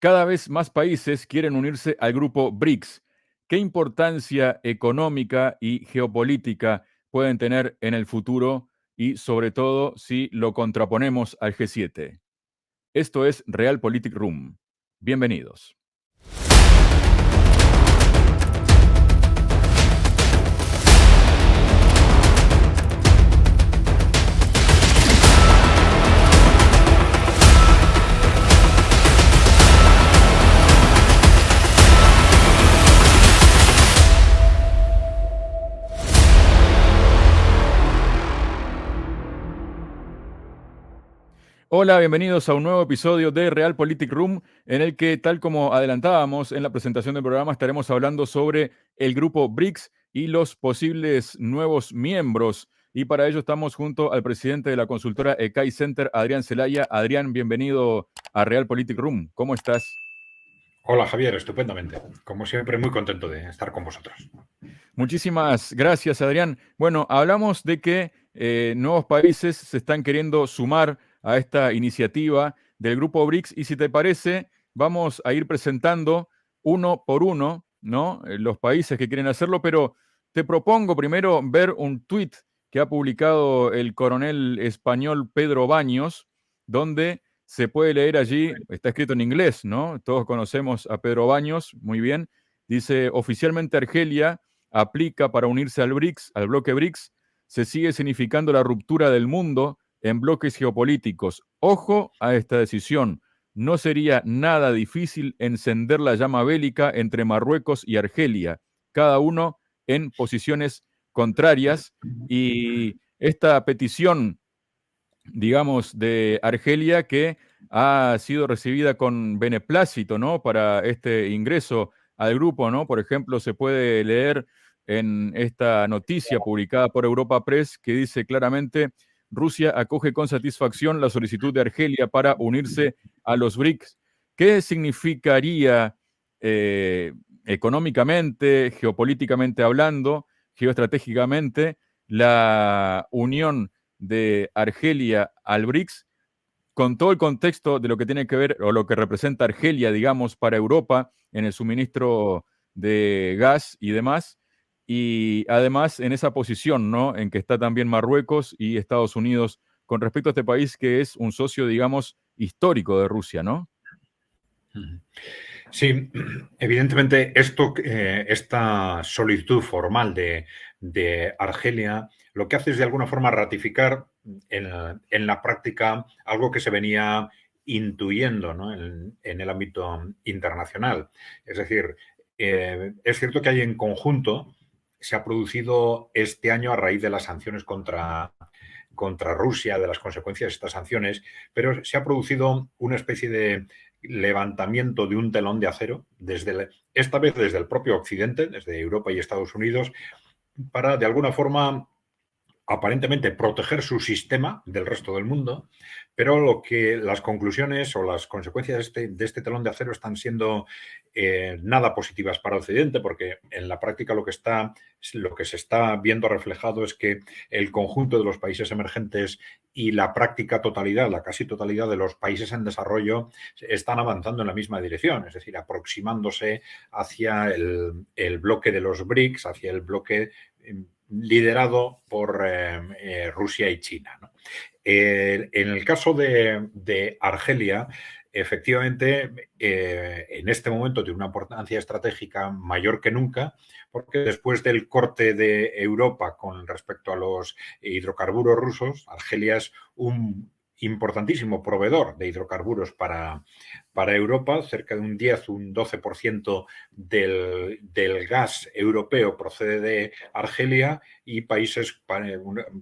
Cada vez más países quieren unirse al grupo BRICS. ¿Qué importancia económica y geopolítica pueden tener en el futuro y sobre todo si lo contraponemos al G7? Esto es Realpolitik Room. Bienvenidos. Hola, bienvenidos a un nuevo episodio de Realpolitik Room, en el que, tal como adelantábamos en la presentación del programa, estaremos hablando sobre el grupo BRICS y los posibles nuevos miembros. Y para ello estamos junto al presidente de la consultora ECAI Center, Adrián Celaya. Adrián, bienvenido a Realpolitik Room. ¿Cómo estás? Hola Javier, estupendamente. Como siempre, muy contento de estar con vosotros. Muchísimas gracias, Adrián. Bueno, hablamos de que nuevos países se están queriendo sumar a esta iniciativa del grupo BRICS y si te parece, vamos a ir presentando uno por uno, ¿no? Los países que quieren hacerlo, pero te propongo primero ver un tuit que ha publicado el coronel español Pedro Baños, donde se puede leer allí, está escrito en inglés, ¿no? Todos conocemos a Pedro Baños, muy bien. Dice, oficialmente Argelia aplica para unirse al BRICS, al bloque BRICS, se sigue significando la ruptura del mundo en bloques geopolíticos. Ojo a esta decisión. No sería nada difícil encender la llama bélica entre Marruecos y Argelia, cada uno en posiciones contrarias. Y esta petición, digamos, de Argelia que ha sido recibida con beneplácito, ¿no? Para este ingreso al grupo, ¿no? Por ejemplo, se puede leer en esta noticia publicada por Europa Press que dice claramente: Rusia acoge con satisfacción la solicitud de Argelia para unirse a los BRICS. ¿Qué significaría económicamente, geopolíticamente hablando, geoestratégicamente, la unión de Argelia al BRICS, con todo el contexto de lo que tiene que ver o lo que representa Argelia, digamos, para Europa en el suministro de gas y demás, y además en esa posición, ¿no?, en que está también Marruecos y Estados Unidos con respecto a este país que es un socio, digamos, histórico de Rusia, ¿no? Sí, evidentemente esta solicitud formal de Argelia lo que hace es de alguna forma ratificar en la práctica algo que se venía intuyendo, ¿no?, en el ámbito internacional. Es decir, es cierto que hay en conjunto, se ha producido este año a raíz de las sanciones contra Rusia, de las consecuencias de estas sanciones, pero se ha producido una especie de levantamiento de un telón de acero, esta vez desde el propio Occidente, desde Europa y Estados Unidos, para de alguna forma aparentemente proteger su sistema del resto del mundo, pero lo que las conclusiones o las consecuencias de este telón de acero están siendo nada positivas para Occidente, porque en la práctica lo que se está viendo reflejado es que el conjunto de los países emergentes y la práctica totalidad, la casi totalidad de los países en desarrollo están avanzando en la misma dirección, es decir, aproximándose hacia el bloque de los BRICS, hacia el bloque liderado por Rusia y China, ¿no? En el caso de Argelia, efectivamente, en este momento tiene una importancia estratégica mayor que nunca, porque después del corte de Europa con respecto a los hidrocarburos rusos, Argelia es un importantísimo proveedor de hidrocarburos para Europa. Cerca de un 10, un 12% del gas europeo procede de Argelia y países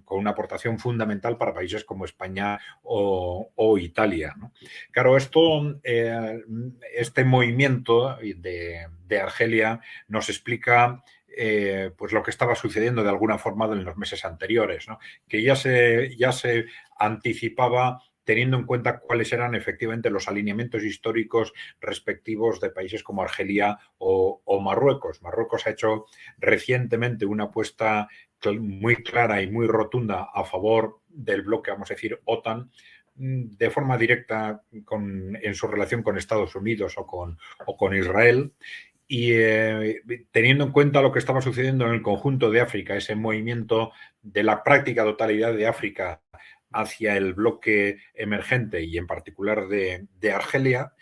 con una aportación fundamental para países como España o Italia, ¿no? Claro, este movimiento de Argelia nos explica pues lo que estaba sucediendo de alguna forma en los meses anteriores, ¿no? Que ya se anticipaba teniendo en cuenta cuáles eran efectivamente los alineamientos históricos respectivos de países como Argelia o Marruecos. Marruecos ha hecho recientemente una apuesta muy clara y muy rotunda a favor del bloque, vamos a decir, OTAN, de forma directa en su relación con Estados Unidos o con Israel. Y teniendo en cuenta lo que estaba sucediendo en el conjunto de África, ese movimiento de la práctica totalidad de África hacia el bloque emergente y en particular de Argelia,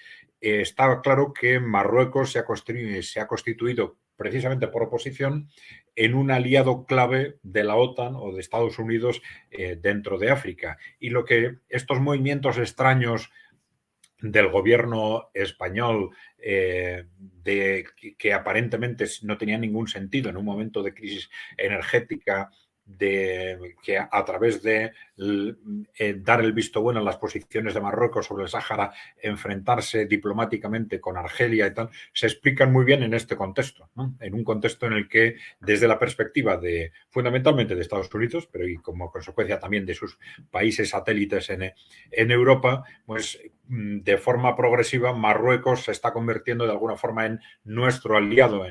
estaba claro que Marruecos se ha constituido precisamente por oposición en un aliado clave de la OTAN o de Estados Unidos dentro de África. Y lo que estos movimientos extraños del gobierno español que aparentemente no tenía ningún sentido en un momento de crisis energética, que a través de dar el visto bueno a las posiciones de Marruecos sobre el Sáhara, enfrentarse diplomáticamente con Argelia y tal, se explican muy bien en este contexto, ¿no? En un contexto en el que, desde la perspectiva fundamentalmente de Estados Unidos, pero y como consecuencia también de sus países satélites en Europa, pues de forma progresiva Marruecos se está convirtiendo de alguna forma en nuestro aliado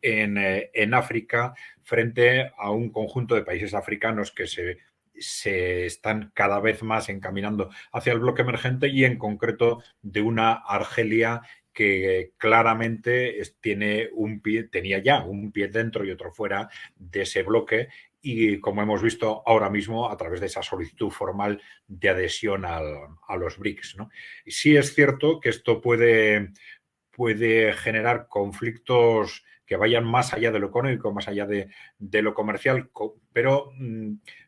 en África, frente a un conjunto de países africanos que se están cada vez más encaminando hacia el bloque emergente, y en concreto de una Argelia que claramente tenía ya un pie dentro y otro fuera de ese bloque, y como hemos visto ahora mismo a través de esa solicitud formal de adhesión a los BRICS, ¿no? Y sí es cierto que esto puede generar conflictos que vayan más allá de lo económico, más allá de lo comercial, pero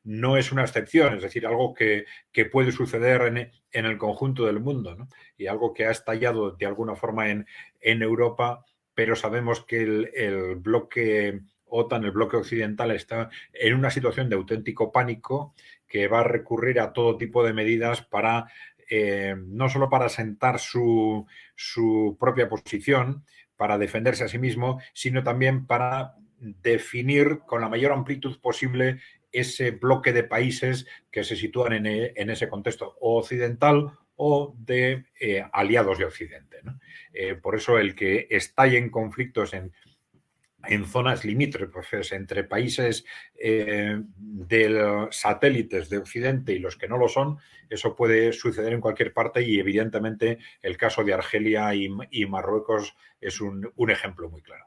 no es una excepción, es decir, algo que puede suceder en el conjunto del mundo, ¿no? Y algo que ha estallado de alguna forma en Europa, pero sabemos que el bloque OTAN, el bloque occidental, está en una situación de auténtico pánico, que va a recurrir a todo tipo de medidas para no solo para asentar su propia posición, para defenderse a sí mismo, sino también para definir con la mayor amplitud posible ese bloque de países que se sitúan en ese contexto occidental o de aliados de Occidente, ¿no? Por eso el que estallen conflictos en zonas limítrofes entre países de satélites de Occidente y los que no lo son, eso puede suceder en cualquier parte, y evidentemente el caso de Argelia y Marruecos es un ejemplo muy claro.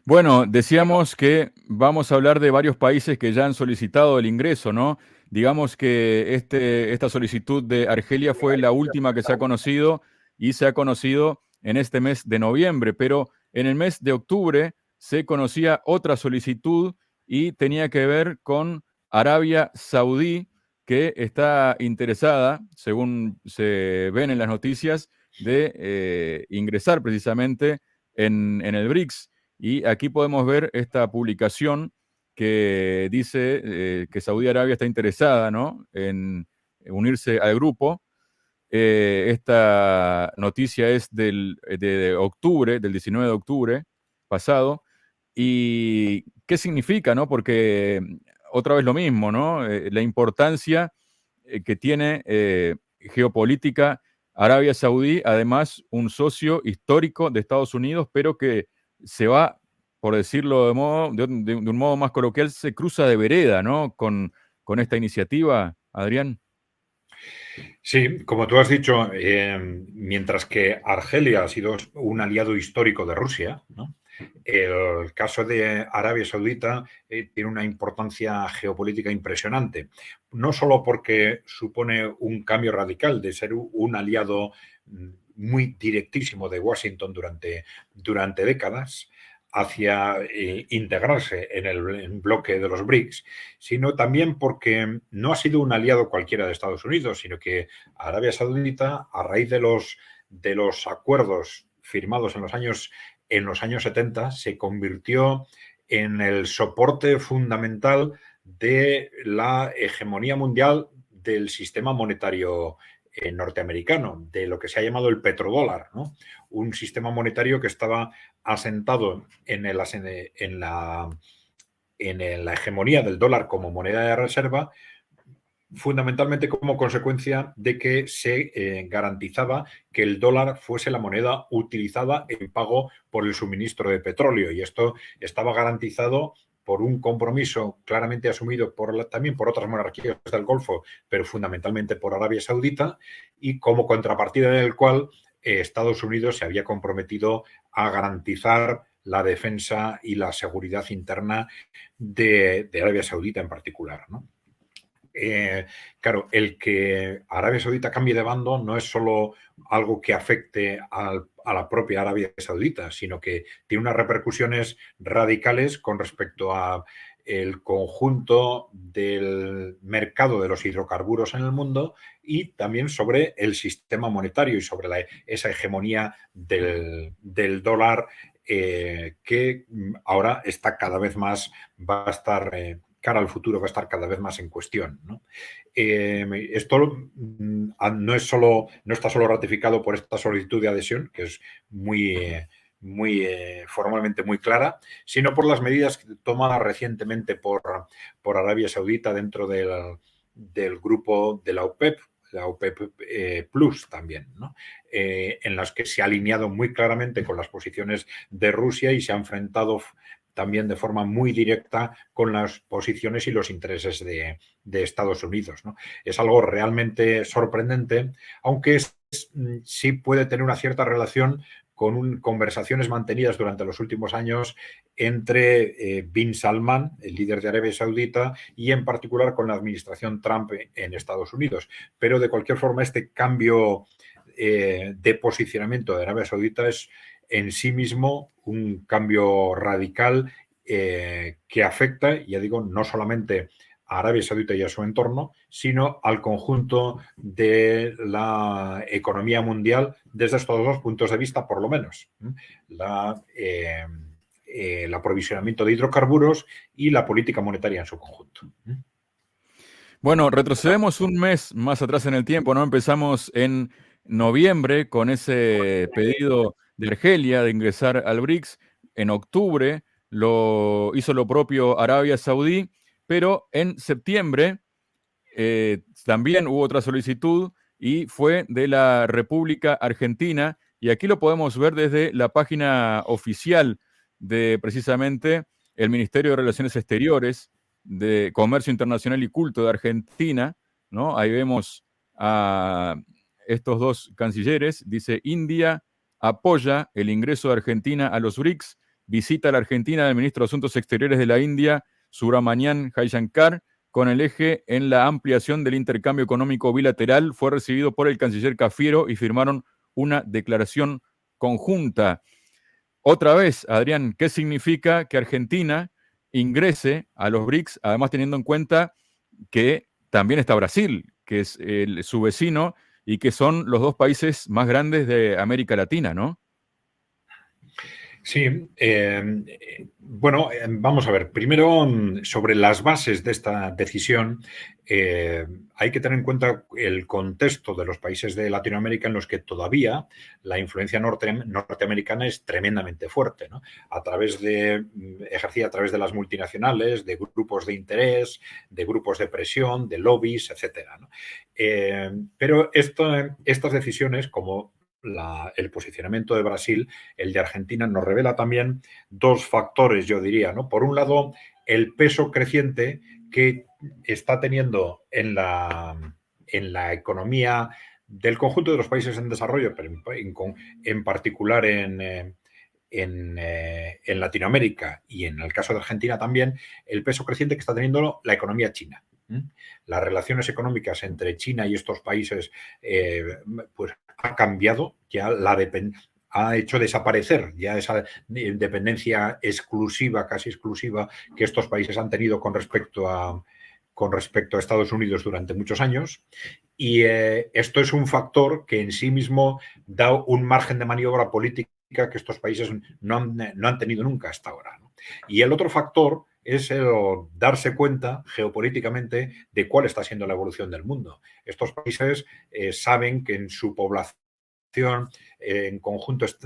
Bueno, decíamos que vamos a hablar de varios países que ya han solicitado el ingreso, ¿no? Digamos que esta solicitud de Argelia fue la última que se ha conocido, y se ha conocido en este mes de noviembre, pero en el mes de octubre se conocía otra solicitud y tenía que ver con Arabia Saudí, que está interesada, según se ven en las noticias, de ingresar precisamente en el BRICS. Y aquí podemos ver esta publicación que dice que Saudi Arabia está interesada, ¿no?, en unirse al grupo. Esta noticia es de octubre, del 19 de octubre pasado. ¿Y qué significa, no? Porque otra vez lo mismo, ¿no? La importancia que tiene geopolítica Arabia Saudí, además un socio histórico de Estados Unidos, pero que se va, por decirlo de un modo más coloquial, se cruza de vereda, ¿no?, con esta iniciativa, Adrián. Sí, como tú has dicho, mientras que Argelia ha sido un aliado histórico de Rusia, ¿no?, el caso de Arabia Saudita tiene una importancia geopolítica impresionante, no solo porque supone un cambio radical de ser un aliado muy directísimo de Washington durante décadas hacia integrarse en el bloque de los BRICS, sino también porque no ha sido un aliado cualquiera de Estados Unidos, sino que Arabia Saudita, a raíz de los acuerdos firmados en los años 70, se convirtió en el soporte fundamental de la hegemonía mundial del sistema monetario norteamericano, de lo que se ha llamado el petrodólar, ¿no? Un sistema monetario que estaba asentado en la hegemonía del dólar como moneda de reserva, fundamentalmente como consecuencia de que se garantizaba que el dólar fuese la moneda utilizada en pago por el suministro de petróleo, y esto estaba garantizado por un compromiso claramente asumido también por otras monarquías del Golfo, pero fundamentalmente por Arabia Saudita, y como contrapartida del cual Estados Unidos se había comprometido a garantizar la defensa y la seguridad interna de Arabia Saudita en particular, ¿no? Claro, el que Arabia Saudita cambie de bando no es solo algo que afecte a la propia Arabia Saudita, sino que tiene unas repercusiones radicales con respecto a el conjunto del mercado de los hidrocarburos en el mundo y también sobre el sistema monetario y sobre esa hegemonía del dólar que ahora está cada vez más, va a estar cara al futuro, va a estar cada vez más en cuestión, ¿no? Esto no está solo ratificado por esta solicitud de adhesión, que es formalmente muy clara, sino por las medidas tomadas recientemente por Arabia Saudita dentro del grupo de la OPEP Plus también, ¿no? En las que se ha alineado muy claramente con las posiciones de Rusia y se ha enfrentado también de forma muy directa con las posiciones y los intereses de Estados Unidos, ¿no? Es algo realmente sorprendente, aunque sí puede tener una cierta relación con conversaciones mantenidas durante los últimos años entre Bin Salman, el líder de Arabia Saudita, y en particular con la administración Trump en Estados Unidos. Pero de cualquier forma, este cambio de posicionamiento de Arabia Saudita es en sí mismo un cambio radical que afecta, ya digo, no solamente a Arabia Saudita y a su entorno, sino al conjunto de la economía mundial desde estos dos puntos de vista, por lo menos. El aprovisionamiento de hidrocarburos y la política monetaria en su conjunto. Bueno, retrocedemos un mes más atrás en el tiempo, ¿no? Empezamos en noviembre con ese pedido de Argelia de ingresar al BRICS. En octubre hizo lo propio Arabia Saudí, pero en septiembre también hubo otra solicitud y fue de la República Argentina. Y aquí lo podemos ver desde la página oficial de precisamente el Ministerio de Relaciones Exteriores, de Comercio Internacional y Culto de Argentina, ¿no? Ahí vemos a estos dos cancilleres. Dice: India apoya el ingreso de Argentina a los BRICS. Visita a la Argentina del ministro de Asuntos Exteriores de la India, Subramanian Jaishankar, con el eje en la ampliación del intercambio económico bilateral. Fue recibido por el canciller Cafiero y firmaron una declaración conjunta. Otra vez, Adrián, ¿qué significa que Argentina ingrese a los BRICS? Además, teniendo en cuenta que también está Brasil, que es su vecino, y que son los dos países más grandes de América Latina, ¿no? Sí, bueno, vamos a ver. Primero, sobre las bases de esta decisión, hay que tener en cuenta el contexto de los países de Latinoamérica en los que todavía la influencia norteamericana es tremendamente fuerte, ¿no? Ejercida a través de las multinacionales, de grupos de interés, de grupos de presión, de lobbies, etcétera, ¿no? Pero estas decisiones, como el posicionamiento de Brasil, el de Argentina, nos revela también dos factores, yo diría, ¿no? Por un lado, el peso creciente que está teniendo en la economía del conjunto de los países en desarrollo, pero en particular en Latinoamérica y en el caso de Argentina también, el peso creciente que está teniendo la economía china. Las relaciones económicas entre China y estos países pues ha cambiado, ya ha hecho desaparecer ya esa dependencia exclusiva, casi exclusiva, que estos países han tenido con respecto a Estados Unidos durante muchos años. Y esto es un factor que en sí mismo da un margen de maniobra política que estos países no han tenido nunca hasta ahora, ¿no? Y el otro factor es el darse cuenta geopolíticamente de cuál está siendo la evolución del mundo. Estos países saben que en su población en conjunto es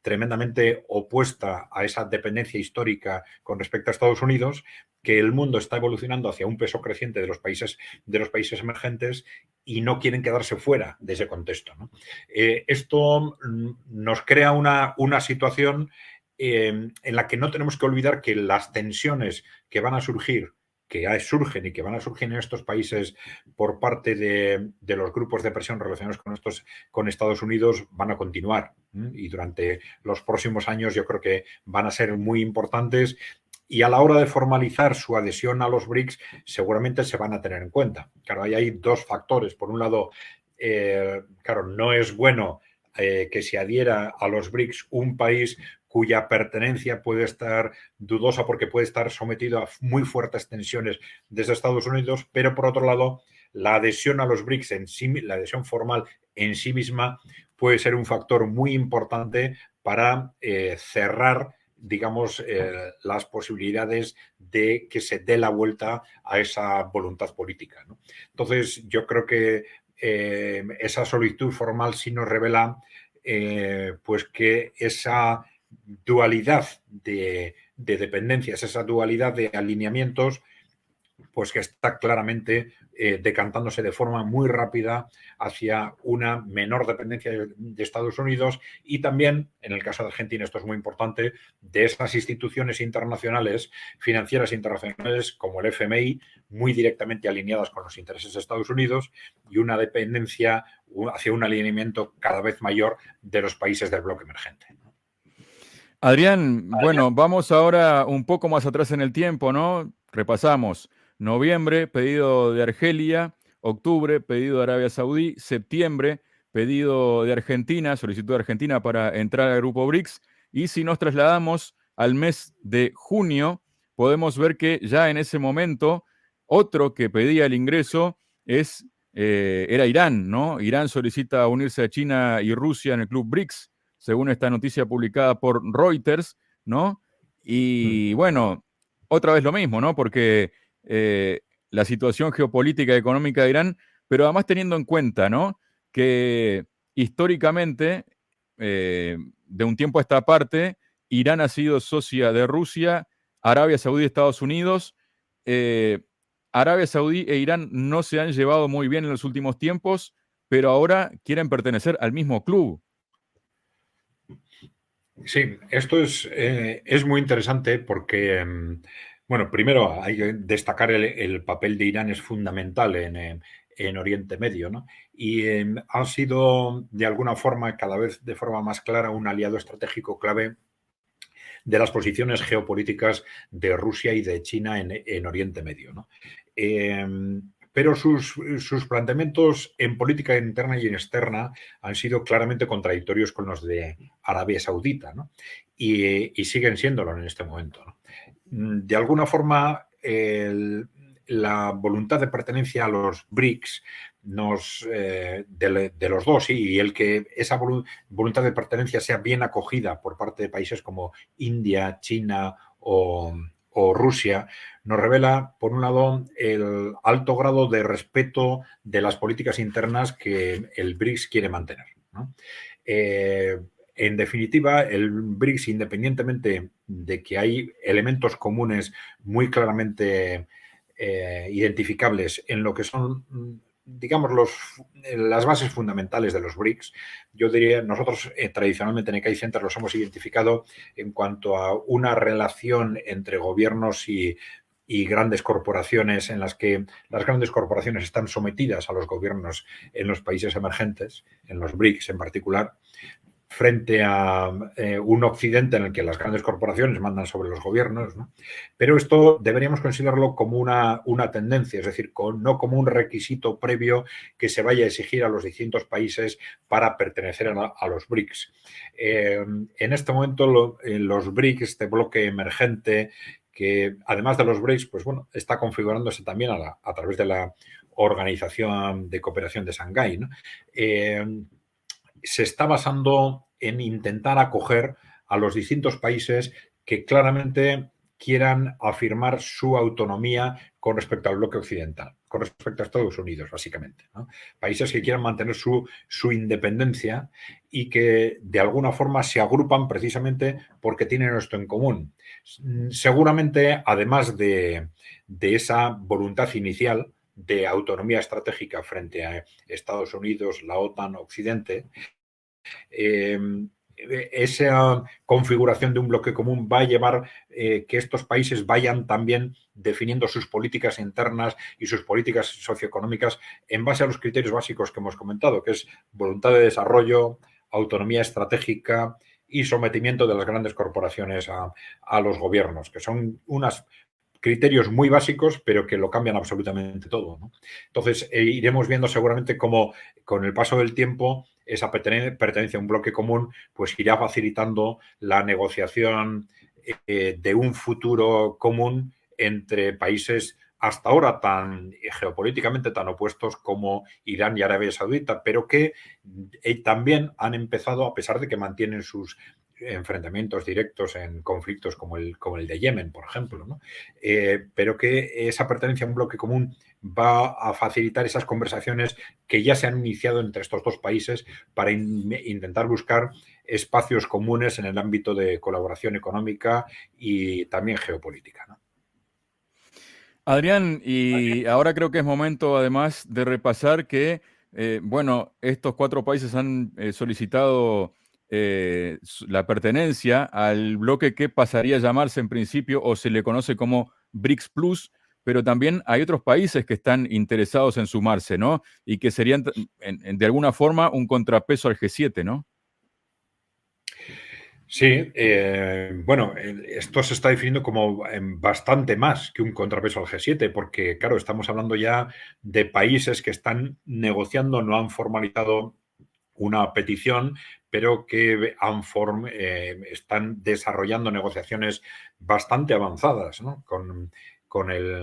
tremendamente opuesta a esa dependencia histórica con respecto a Estados Unidos, que el mundo está evolucionando hacia un peso creciente de los países emergentes y no quieren quedarse fuera de ese contexto, ¿no? Esto nos crea una situación en la que no tenemos que olvidar que las tensiones que van a surgir, que ya surgen y que van a surgir en estos países por parte de los grupos de presión relacionados con Estados Unidos van a continuar. Y durante los próximos años yo creo que van a ser muy importantes y a la hora de formalizar su adhesión a los BRICS seguramente se van a tener en cuenta. Claro, ahí hay dos factores. Por un lado, claro, no es bueno que se adhiera a los BRICS un país cuya pertenencia puede estar dudosa porque puede estar sometido a muy fuertes tensiones desde Estados Unidos, pero por otro lado, la adhesión a los BRICS en sí, la adhesión formal en sí misma puede ser un factor muy importante para cerrar, digamos, las posibilidades de que se dé la vuelta a esa voluntad política, ¿no? Entonces, yo creo que esa solicitud formal sí nos revela pues que esa dualidad de dependencias, esa dualidad de alineamientos, pues que está claramente decantándose de forma muy rápida hacia una menor dependencia de Estados Unidos y también, en el caso de Argentina, esto es muy importante, de esas instituciones internacionales, financieras internacionales como el FMI, muy directamente alineadas con los intereses de Estados Unidos y una dependencia hacia un alineamiento cada vez mayor de los países del bloque emergente. Adrián, bueno, vamos ahora un poco más atrás en el tiempo, ¿no? Repasamos. Noviembre, pedido de Argelia. Octubre, pedido de Arabia Saudí. Septiembre, pedido de Argentina, solicitud de Argentina para entrar al grupo BRICS. Y si nos trasladamos al mes de junio, podemos ver que ya en ese momento, otro que pedía el ingreso era Irán, ¿no? Irán solicita unirse a China y Rusia en el club BRICS según esta noticia publicada por Reuters, ¿no? Y bueno, otra vez lo mismo, ¿no? Porque la situación geopolítica y económica de Irán, pero además teniendo en cuenta, ¿no? Que históricamente, de un tiempo a esta parte, Irán ha sido socia de Rusia, Arabia Saudí y Estados Unidos. Eh, Arabia Saudí e Irán no se han llevado muy bien en los últimos tiempos, pero ahora quieren pertenecer al mismo club. Sí, esto es muy interesante porque, bueno, primero hay que destacar el papel de Irán es fundamental en Oriente Medio, ¿no? Y ha sido, de alguna forma, cada vez de forma más clara, un aliado estratégico clave de las posiciones geopolíticas de Rusia y de China en Oriente Medio, ¿no? Pero sus planteamientos en política interna y en externa han sido claramente contradictorios con los de Arabia Saudita, ¿no? Y siguen siéndolo en este momento, ¿no? De alguna forma, la voluntad de pertenencia a los BRICS de los dos y el que esa voluntad de pertenencia sea bien acogida por parte de países como India, China o Rusia, nos revela, por un lado, el alto grado de respeto de las políticas internas que el BRICS quiere mantener, ¿no? En definitiva, el BRICS, independientemente de que hay elementos comunes muy claramente identificables en lo que son, digamos, las bases fundamentales de los BRICS, yo diría, nosotros tradicionalmente en ECAI Center los hemos identificado en cuanto a una relación entre gobiernos y grandes corporaciones en las que las grandes corporaciones están sometidas a los gobiernos en los países emergentes, en los BRICS en particular, frente a un occidente en el que las grandes corporaciones mandan sobre los gobiernos, ¿no? Pero esto deberíamos considerarlo como una tendencia, es decir, no como un requisito previo que se vaya a exigir a los distintos países para pertenecer a los BRICS. En este momento los BRICS, este bloque emergente, que además de los BRICS, pues bueno, está configurándose también a través de la Organización de Cooperación de Shanghái, ¿no? Se está basando en intentar acoger a los distintos países que claramente quieran afirmar su autonomía con respecto al bloque occidental, con respecto a Estados Unidos, básicamente, ¿no? Países que quieran mantener su independencia y que de alguna forma se agrupan precisamente porque tienen esto en común. Seguramente, además de esa voluntad inicial de autonomía estratégica frente a Estados Unidos, la OTAN, Occidente, esa configuración de un bloque común va a llevar que estos países vayan también definiendo sus políticas internas y sus políticas socioeconómicas en base a los criterios básicos que hemos comentado, que es voluntad de desarrollo, autonomía estratégica y sometimiento de las grandes corporaciones a los gobiernos, que son unos criterios muy básicos, pero que lo cambian absolutamente todo, ¿no? Entonces, iremos viendo seguramente cómo con el paso del tiempo esa pertenencia a un bloque común pues irá facilitando la negociación de un futuro común entre países hasta ahora tan geopolíticamente tan opuestos como Irán y Arabia Saudita, pero que también han empezado, a pesar de que mantienen sus enfrentamientos directos en conflictos como el de Yemen, por ejemplo, ¿no? Pero que esa pertenencia a un bloque común va a facilitar esas conversaciones que ya se han iniciado entre estos dos países para intentar buscar espacios comunes en el ámbito de colaboración económica y también geopolítica, ¿no? Adrián, y ahora creo que es momento además de repasar que, bueno, estos cuatro países han solicitado la pertenencia al bloque que pasaría a llamarse en principio o se le conoce como BRICS Plus, pero también hay otros países que están interesados en sumarse, ¿no? Y que serían de alguna forma un contrapeso al G7, ¿no? Sí, bueno, esto se está definiendo como bastante más que un contrapeso al G7, porque, claro, estamos hablando ya de países que están negociando, no han formalizado una petición, pero que están desarrollando negociaciones bastante avanzadas, ¿no? con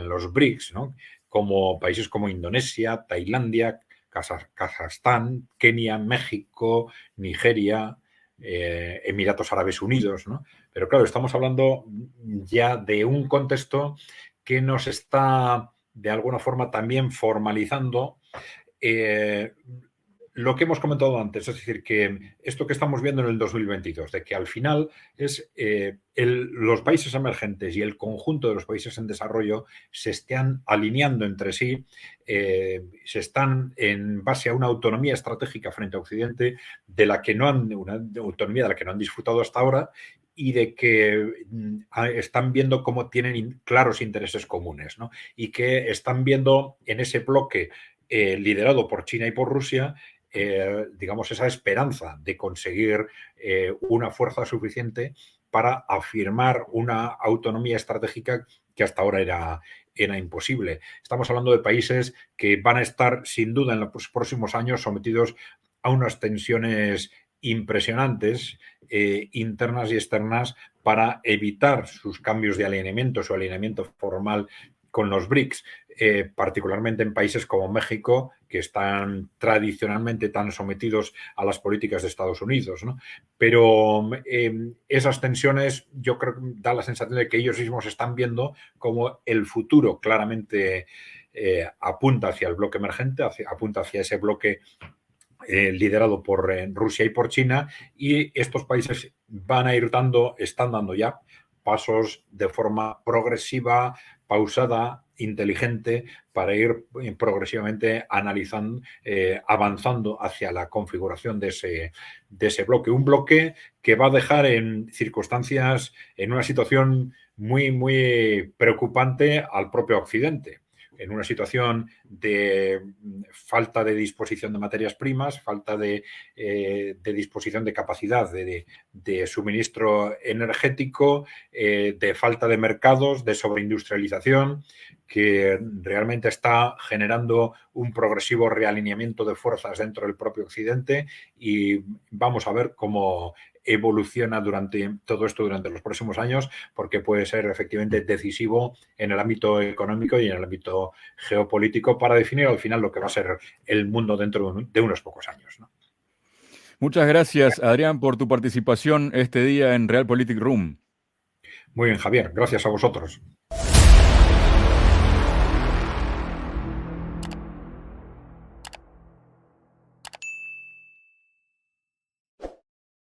los BRICS, ¿no? Como países como Indonesia, Tailandia, Kazajstán, Kenia, México, Nigeria, Emiratos Árabes Unidos, ¿no? Pero claro, estamos hablando ya de un contexto que nos está de alguna forma también formalizando lo que hemos comentado antes, es decir, que esto que estamos viendo en el 2022, de que al final es los países emergentes y el conjunto de los países en desarrollo se están alineando entre sí, se están en base a una autonomía estratégica frente a Occidente una autonomía de la que no han disfrutado hasta ahora y de que están viendo cómo tienen claros intereses comunes, ¿no? Y que están viendo en ese bloque liderado por China y por Rusia digamos, esa esperanza de conseguir una fuerza suficiente para afirmar una autonomía estratégica que hasta ahora era imposible. Estamos hablando de países que van a estar, sin duda, en los próximos años sometidos a unas tensiones impresionantes, internas y externas, para evitar sus cambios de alineamiento, su alineamiento formal con los BRICS. Particularmente en países como México, que están tradicionalmente tan sometidos a las políticas de Estados Unidos, ¿no? Pero esas tensiones, yo creo que da la sensación de que ellos mismos están viendo como el futuro claramente apunta hacia el bloque emergente, apunta hacia ese bloque liderado por Rusia y por China, y estos países están dando ya pasos de forma progresiva, pausada, inteligente, para ir progresivamente analizando, avanzando hacia la configuración de ese bloque. Un bloque que va a dejar en circunstancias, en una situación muy, muy preocupante al propio Occidente, en una situación de falta de disposición de materias primas, falta de disposición de capacidad de suministro energético, de falta de mercados, de sobreindustrialización, que realmente está generando un progresivo realineamiento de fuerzas dentro del propio Occidente, y vamos a ver cómo evoluciona todo esto durante los próximos años, porque puede ser efectivamente decisivo en el ámbito económico y en el ámbito geopolítico para definir al final lo que va a ser el mundo dentro de unos pocos años, ¿no? Muchas gracias, Adrián, por tu participación este día en Realpolitik Room. Muy bien, Javier, gracias a vosotros.